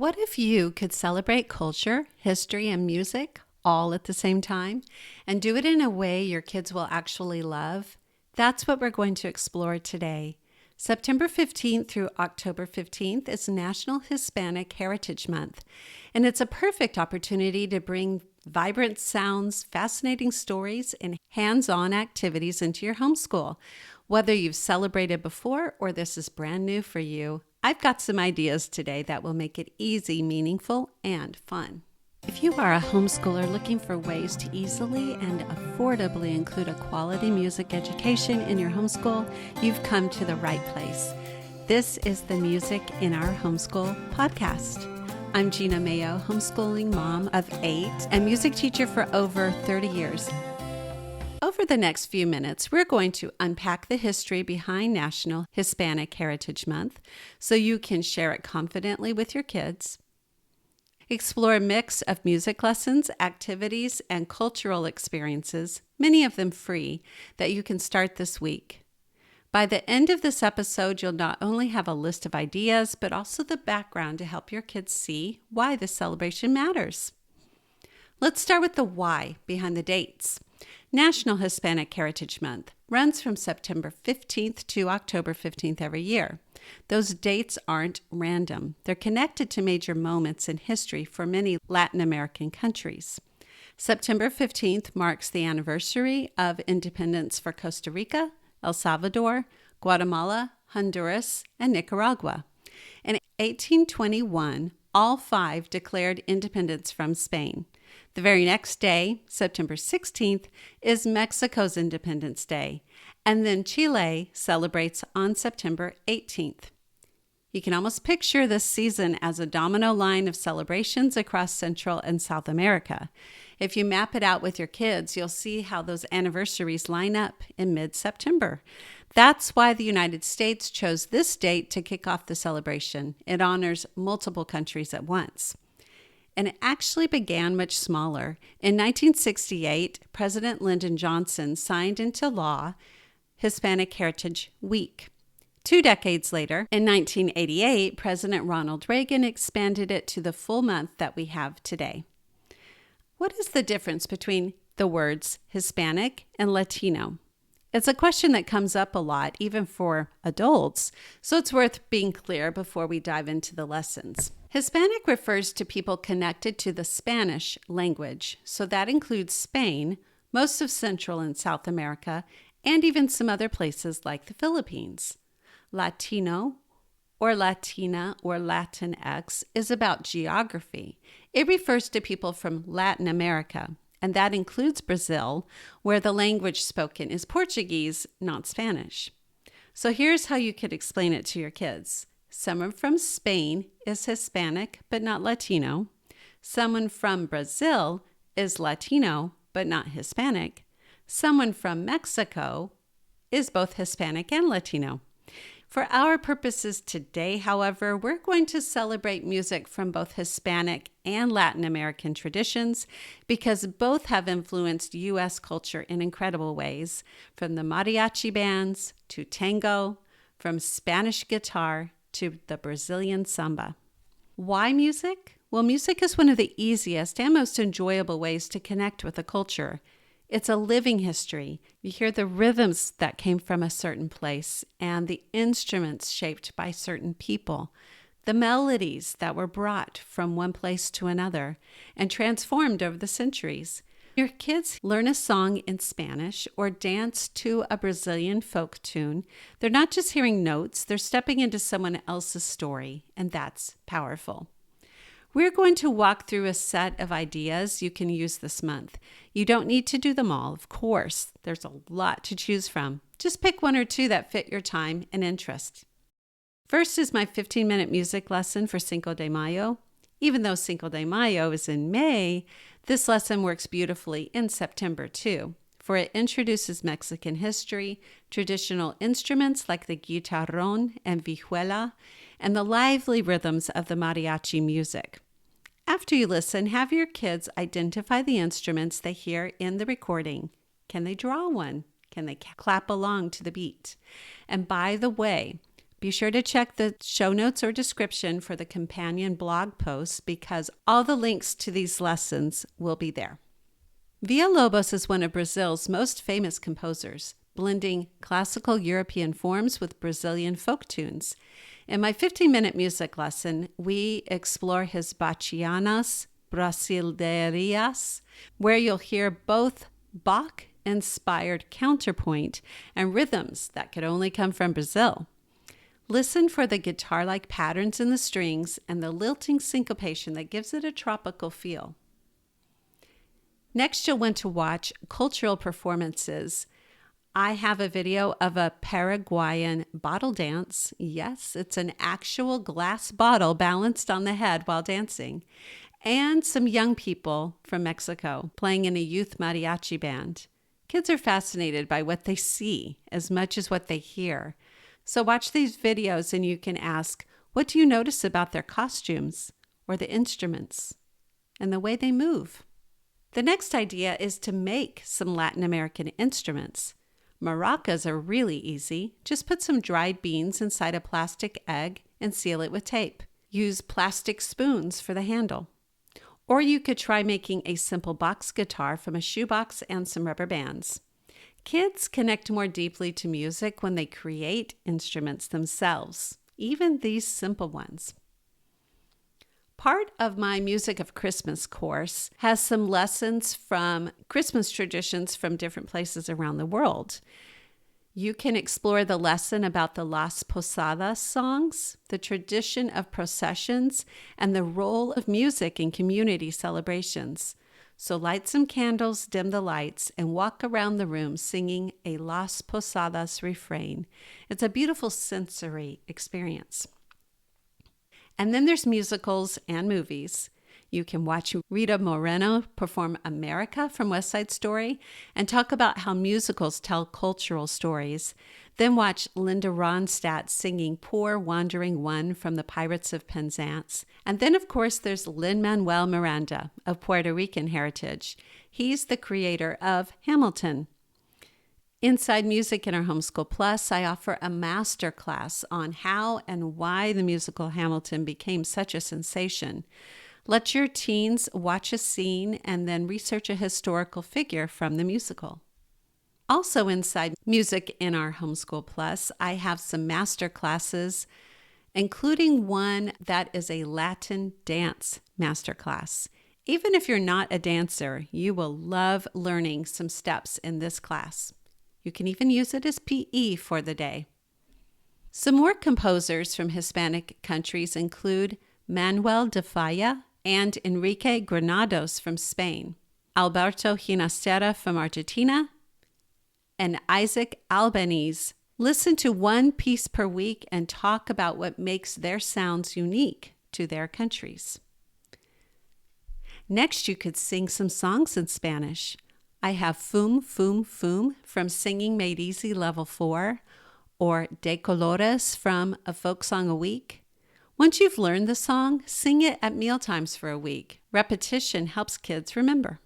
What if you could celebrate culture, history, and music all at the same time and do it in a way your kids will actually love? That's what we're going to explore today. September 15th through October 15th is National Hispanic Heritage Month, and it's a perfect opportunity to bring vibrant sounds, fascinating stories, and hands-on activities into your homeschool. Whether you've celebrated before or this is brand new for you, I've got some ideas today that will make it easy, meaningful, and fun. If you are a homeschooler looking for ways to easily and affordably include a quality music education in your homeschool, you've come to the right place. This is the Music in Our Homeschool podcast. I'm Gina Mayo, homeschooling mom of 8 and music teacher for over 30 years. Over the next few minutes, we're going to unpack the history behind National Hispanic Heritage Month so you can share it confidently with your kids. Explore a mix of music lessons, activities, and cultural experiences, many of them free, that you can start this week. By the end of this episode, you'll not only have a list of ideas, but also the background to help your kids see why this celebration matters. Let's start with the why behind the dates. National Hispanic Heritage Month runs from September 15th to October 15th every year. Those dates aren't random. They're connected to major moments in history for many Latin American countries. September 15th marks the anniversary of independence for Costa Rica, El Salvador, Guatemala, Honduras, and Nicaragua. In 1821, all 5 declared independence from Spain. The very next day, September 16th, is Mexico's Independence Day, and then Chile celebrates on September 18th. You can almost picture this season as a domino line of celebrations across Central and South America. If you map it out with your kids, you'll see how those anniversaries line up in mid-September. That's why the United States chose this date to kick off the celebration. It honors multiple countries at once. And it actually began much smaller. In 1968, President Lyndon Johnson signed into law Hispanic Heritage Week. 2 decades later, in 1988, President Ronald Reagan expanded it to the full month that we have today. What is the difference between the words Hispanic and Latino? It's a question that comes up a lot, even for adults, so it's worth being clear before we dive into the lessons. Hispanic refers to people connected to the Spanish language, so that includes Spain, most of Central and South America, and even some other places like the Philippines. Latino or Latina or Latinx is about geography. It refers to people from Latin America, and that includes Brazil, where the language spoken is Portuguese, not Spanish. So here's how you could explain it to your kids. Someone from Spain is Hispanic, but not Latino. Someone from Brazil is Latino, but not Hispanic. Someone from Mexico is both Hispanic and Latino. For our purposes today, however, we're going to celebrate music from both Hispanic and Latin American traditions because both have influenced U.S. culture in incredible ways, from the mariachi bands to tango, from Spanish guitar to the Brazilian samba. Why music? Well, music is one of the easiest and most enjoyable ways to connect with a culture. It's a living history. You hear the rhythms that came from a certain place and the instruments shaped by certain people, the melodies that were brought from one place to another and transformed over the centuries. Your kids learn a song in Spanish or dance to a Brazilian folk tune. They're not just hearing notes, they're stepping into someone else's story, and that's powerful. We're going to walk through a set of ideas you can use this month. You don't need to do them all, of course. There's a lot to choose from. Just pick 1 or 2 that fit your time and interest. First is my 15-minute music lesson for Cinco de Mayo. Even though Cinco de Mayo is in May, this lesson works beautifully in September too, for it introduces Mexican history, traditional instruments like the guitarrón and vihuela, and the lively rhythms of the mariachi music. After you listen, have your kids identify the instruments they hear in the recording. Can they draw one? Can they clap along to the beat? And by the way, Be sure to check the show notes or description for the companion blog posts because all the links to these lessons will be there. Villa-Lobos is one of Brazil's most famous composers, blending classical European forms with Brazilian folk tunes. In my 15-minute music lesson, we explore his Bachianas Brasileiras, where you'll hear both Bach-inspired counterpoint and rhythms that could only come from Brazil. Listen for the guitar-like patterns in the strings and the lilting syncopation that gives it a tropical feel. Next, you'll want to watch cultural performances. I have a video of a Paraguayan bottle dance. Yes, it's an actual glass bottle balanced on the head while dancing. And some young people from Mexico playing in a youth mariachi band. Kids are fascinated by what they see as much as what they hear. So watch these videos and you can ask, what do you notice about their costumes or the instruments and the way they move? The next idea is to make some Latin American instruments. Maracas are really easy. Just put some dried beans inside a plastic egg and seal it with tape. Use plastic spoons for the handle. Or you could try making a simple box guitar from a shoebox and some rubber bands. Kids connect more deeply to music when they create instruments themselves, even these simple ones. Part of my Music of Christmas course has some lessons from Christmas traditions from different places around the world. You can explore the lesson about the Las Posadas songs, the tradition of processions, and the role of music in community celebrations. So light some candles, dim the lights, and walk around the room singing a Las Posadas refrain. It's a beautiful sensory experience. And then there's musicals and movies. You can watch Rita Moreno perform America from West Side Story and talk about how musicals tell cultural stories. Then watch Linda Ronstadt singing Poor Wandering One from the Pirates of Penzance. And then, of course, there's Lin-Manuel Miranda of Puerto Rican heritage. He's the creator of Hamilton. Inside Music in Our Homeschool Plus, I offer a masterclass on how and why the musical Hamilton became such a sensation. Let your teens watch a scene and then research a historical figure from the musical. Also inside Music in Our Homeschool Plus, I have some master classes, including one that is a Latin dance masterclass. Even if you're not a dancer, you will love learning some steps in this class. You can even use it as PE for the day. Some more composers from Hispanic countries include Manuel de Falla and Enrique Granados from Spain, Alberto Ginastera from Argentina, and Isaac Albanese. Listen to one piece per week and talk about what makes their sounds unique to their countries. Next, you could sing some songs in Spanish. I have Fum Fum Fum from Singing Made Easy Level 4, or De Colores from A Folk Song a Week. Once you've learned the song, sing it at mealtimes for a week. Repetition helps kids remember.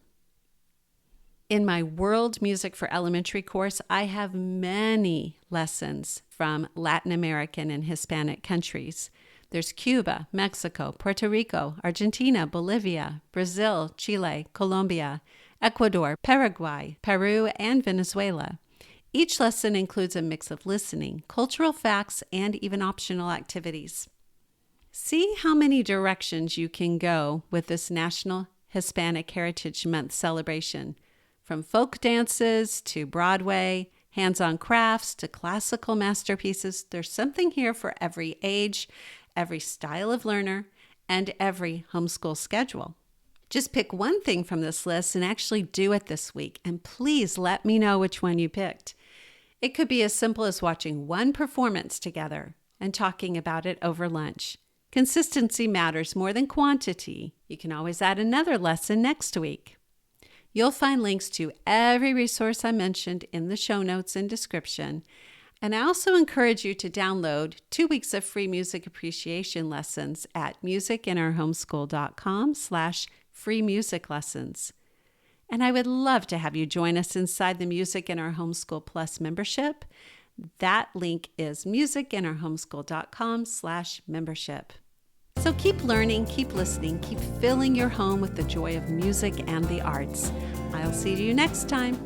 In my World Music for Elementary course, I have many lessons from Latin American and Hispanic countries. There's Cuba, Mexico, Puerto Rico, Argentina, Bolivia, Brazil, Chile, Colombia, Ecuador, Paraguay, Peru, and Venezuela. Each lesson includes a mix of listening, cultural facts, and even optional activities. See how many directions you can go with this National Hispanic Heritage Month celebration. From folk dances to Broadway, hands-on crafts to classical masterpieces, there's something here for every age, every style of learner, and every homeschool schedule. Just pick one thing from this list and actually do it this week, and please let me know which one you picked. It could be as simple as watching one performance together and talking about it over lunch. Consistency matters more than quantity. You can always add another lesson next week. You'll find links to every resource I mentioned in the show notes and description. And I also encourage you to download 2 weeks of free music appreciation lessons at musicinourhomeschool.com/free music lessons. And I would love to have you join us inside the Music in Our Homeschool Plus membership. That link is musicinourhomeschool.com/membership. So keep learning, keep listening, keep filling your home with the joy of music and the arts. I'll see you next time.